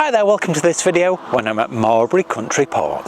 Hi there, welcome to this video when I'm at Marbury Country Park.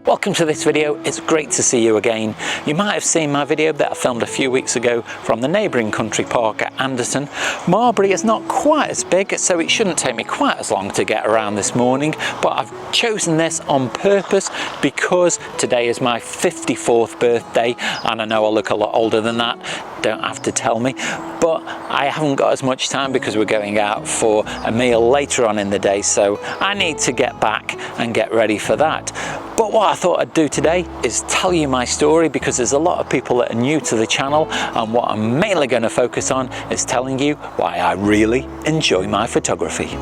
Welcome to this video, it's great to see you again. You might have seen my video that I filmed a few weeks ago from the neighbouring country park at Anderton. Marbury is not quite as big, so it shouldn't take me quite as long to get around this morning, but I've chosen this on purpose because today is my 54th birthday, and I know I look a lot older than that, don't have to tell me, but I haven't got as much time because we're going out for a meal later on in the day, so I need to get back and get ready for that. But what I thought I'd do today is tell you my story, because there's a lot of people that are new to the channel, and what I'm mainly going to focus on is telling you why I really enjoy my photography.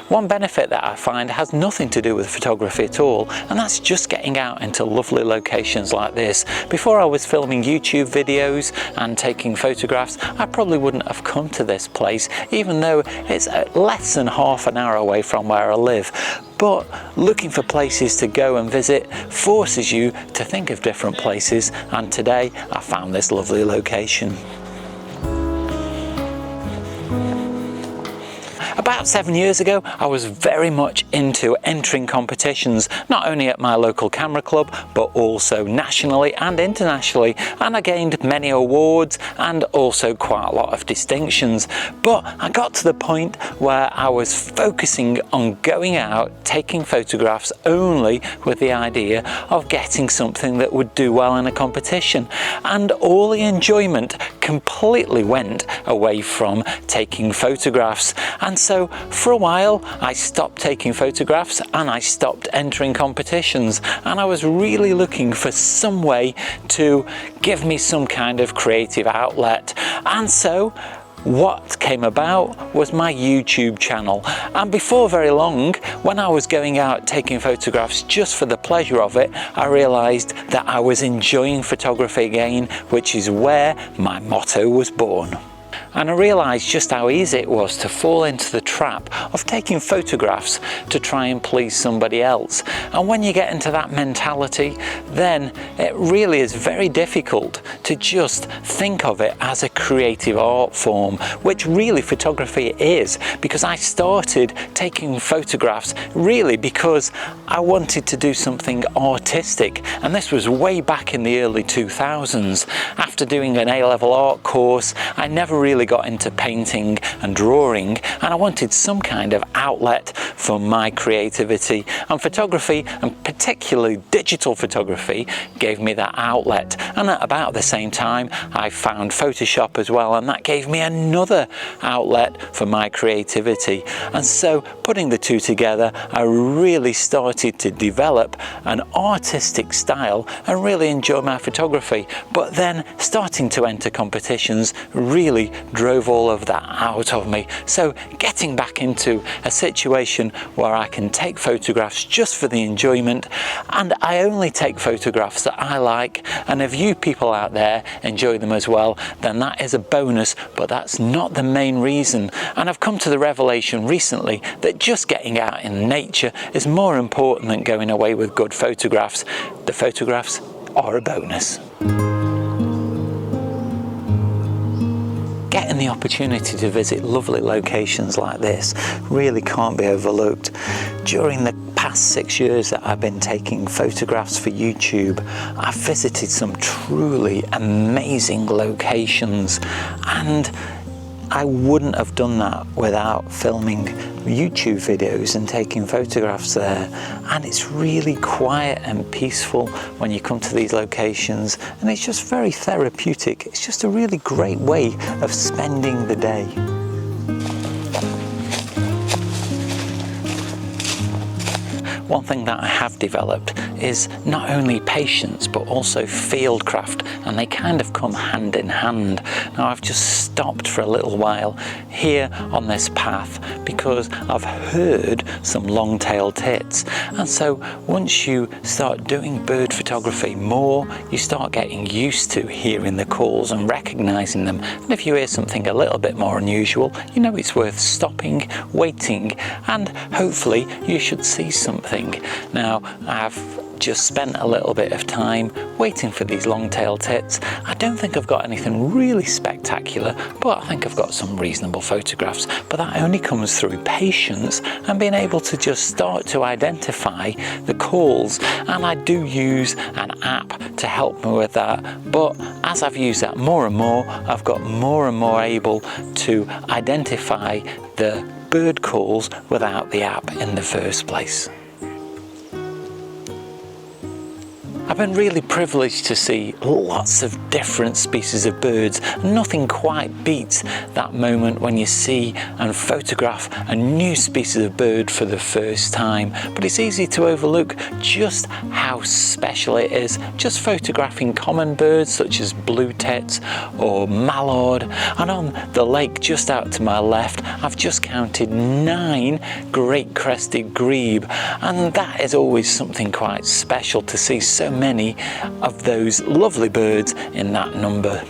One benefit that I find has nothing to do with photography at all, and that's just getting out into lovely locations like this. Before I was filming YouTube videos and taking photographs, I probably wouldn't have come to this place, even though it's less than half an hour away from where I live. But looking for places to go and visit forces you to think of different places, and today I found this lovely location. About 7 years ago, I was very much into entering competitions, not only at my local camera club, but also nationally and internationally, and I gained many awards and also quite a lot of distinctions. But I got to the point where I was focusing on going out, taking photographs only with the idea of getting something that would do well in a competition, and all the enjoyment completely went away from taking photographs. And so for a while I stopped taking photographs and I stopped entering competitions, and I was really looking for some way to give me some kind of creative outlet. And so what came about was my YouTube channel, and before very long, when I was going out taking photographs just for the pleasure of it, I realised that I was enjoying photography again, which is where my motto was born. And I realised just how easy it was to fall into the trap of taking photographs to try and please somebody else. And when you get into that mentality, then it really is very difficult to just think of it as a creative art form, which really photography is, because I started taking photographs really because I wanted to do something artistic, and this was way back in the early 2000s. After doing an A-level art course, I never really got into painting and drawing, and I wanted some kind of outlet for my creativity, and photography, and particularly digital photography, gave me that outlet. And at about the same time I found Photoshop as well, and that gave me another outlet for my creativity. And so putting the two together, I really started to develop an artistic style and really enjoy my photography. But then starting to enter competitions really drove all of that out of me. So getting back into a situation where I can take photographs just for the enjoyment, and I only take photographs that I like, and if you people out there enjoy them as well, then that is a bonus, but that's not the main reason. And I've come to the revelation recently that just getting out in nature is more important than going away with good photographs. The photographs are a bonus. Getting the opportunity to visit lovely locations like this really can't be overlooked. During the past 6 years that I've been taking photographs for YouTube, I've visited some truly amazing locations, and I wouldn't have done that without filming YouTube videos and taking photographs there. And it's really quiet and peaceful when you come to these locations, and it's just very therapeutic. It's just a really great way of spending the day. one thing that I have developed is not only patience but also fieldcraft, and they kind of come hand in hand. Now I've just stopped for a little while here on this path because I've heard some long-tailed tits, and so once you start doing bird photography more, you start getting used to hearing the calls and recognizing them, and if you hear something a little bit more unusual, you know it's worth stopping, waiting, and hopefully you should see something. Now I've just spent a little bit of time waiting for these long-tailed tits. I don't think I've got anything really spectacular, but I think I've got some reasonable photographs. But that only comes through patience and being able to just start to identify the calls. And I do use an app to help me with that. But as I've used that more and more, I've got more and more able to identify the bird calls without the app in the first place. I've been really privileged to see lots of different species of birds. Nothing quite beats that moment when you see and photograph a new species of bird for the first time. But it's easy to overlook just how special it is just photographing common birds such as blue tits or mallard. And on the lake just out to my left, I've just counted 9 great crested grebe, and that is always something quite special to see so many of those lovely birds in that number.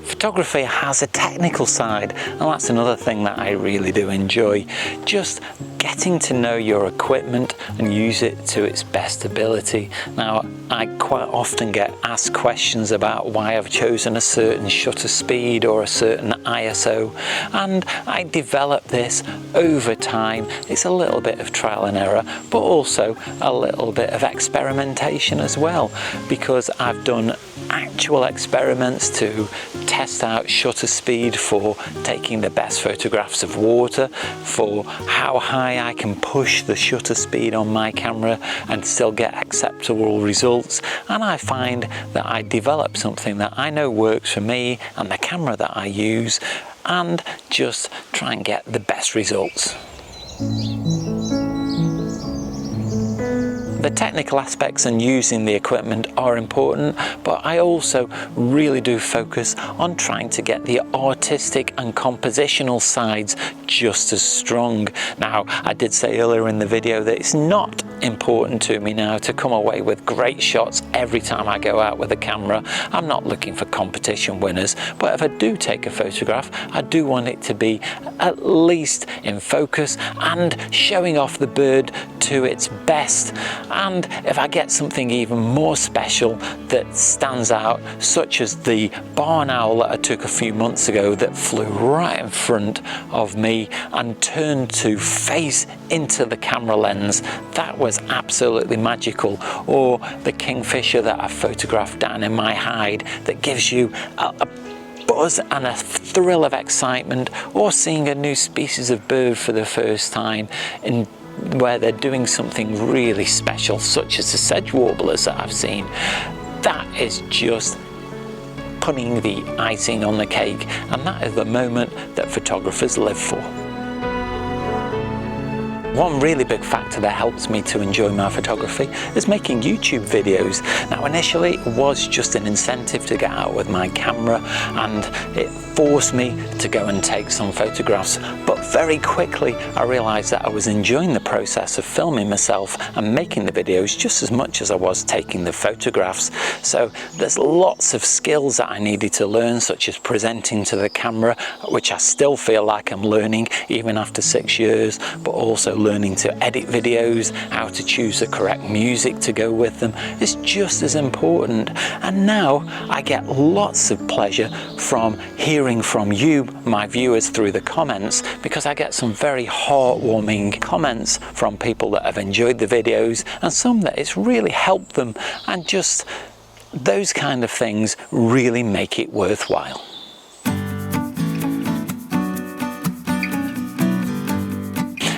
Photography has a technical side, and that's another thing that I really do enjoy. Just getting to know your equipment and use it to its best ability. Now, I quite often get asked questions about why I've chosen a certain shutter speed or a certain ISO, and I develop this over time. It's a little bit of trial and error, but also a little bit of experimentation as well, because I've done actual experiments to test out shutter speed for taking the best photographs of water, for how high I can push the shutter speed on my camera and still get acceptable results. And I find that I develop something that I know works for me and the camera that I use, and just try and get the best results. The technical aspects and using the equipment are important, but I also really do focus on trying to get the artistic and compositional sides just as strong. Now, I did say earlier in the video that it's not important to me now to come away with great shots every time I go out with a camera. I'm not looking for competition winners, but if I do take a photograph, I do want it to be at least in focus and showing off the bird to its best. And if I get something even more special that stands out, such as the barn owl that I took a few months ago that flew right in front of me and turned to face into the camera lens, that was absolutely magical. Or the kingfisher that I photographed down in my hide that gives you a buzz and a thrill of excitement, or seeing a new species of bird for the first time in where they're doing something really special, such as the sedge warblers that I've seen. That is just putting the icing on the cake, and that is the moment that photographers live for. One really big factor that helps me to enjoy my photography is making YouTube videos. Now, initially it was just an incentive to get out with my camera, and it forced me to go and take some photographs, but very quickly I realized that I was enjoying the process of filming myself and making the videos just as much as I was taking the photographs. So there's lots of skills that I needed to learn, such as presenting to the camera, which I still feel like I'm learning even after 6 years, but also learning to edit videos, how to choose the correct music to go with them is just as important. And now I get lots of pleasure from hearing from you, my viewers, through the comments, because I get some very heartwarming comments from people that have enjoyed the videos and some that it's really helped them, and just those kind of things really make it worthwhile.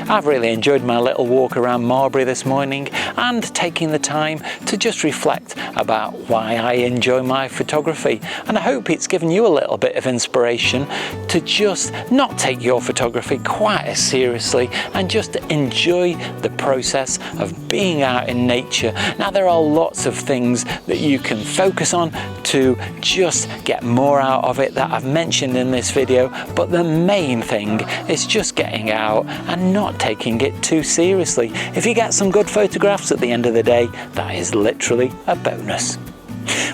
I've really enjoyed my little walk around Marbury this morning, and taking the time to just reflect about why I enjoy my photography. And I hope it's given you a little bit of inspiration to just not take your photography quite as seriously and just enjoy the process of being out in nature. Now, there are lots of things that you can focus on to just get more out of it that I've mentioned in this video, but the main thing is just getting out and not taking it too seriously. If you get some good photographs at the end of the day, that is literally a bonus.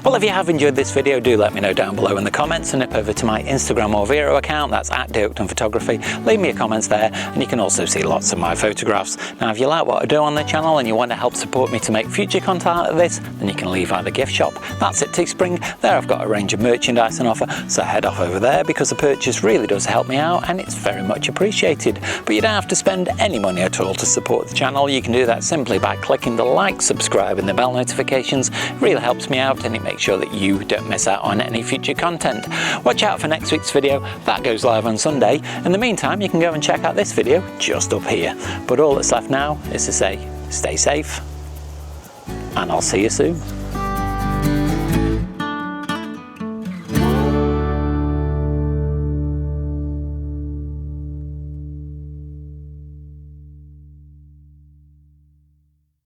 Well, if you have enjoyed this video, do let me know down below in the comments, and nip over to my Instagram or Vero account, that's at Oakden Photography. Leave me a comment there, and you can also see lots of my photographs. Now, if you like what I do on the channel and you want to help support me to make future content like this, then you can leave out the gift shop. That's at Teespring. There I've got a range of merchandise on offer, so head off over there because the purchase really does help me out and it's very much appreciated. But you don't have to spend any money at all to support the channel. You can do that simply by clicking the like, subscribe and the bell notifications. It really helps me out and it makes sure that you don't miss out on any future content. Watch out for next week's video, that goes live on Sunday. In the meantime, you can go and check out this video just up here. But all that's left now is to say, stay safe, and I'll see you soon.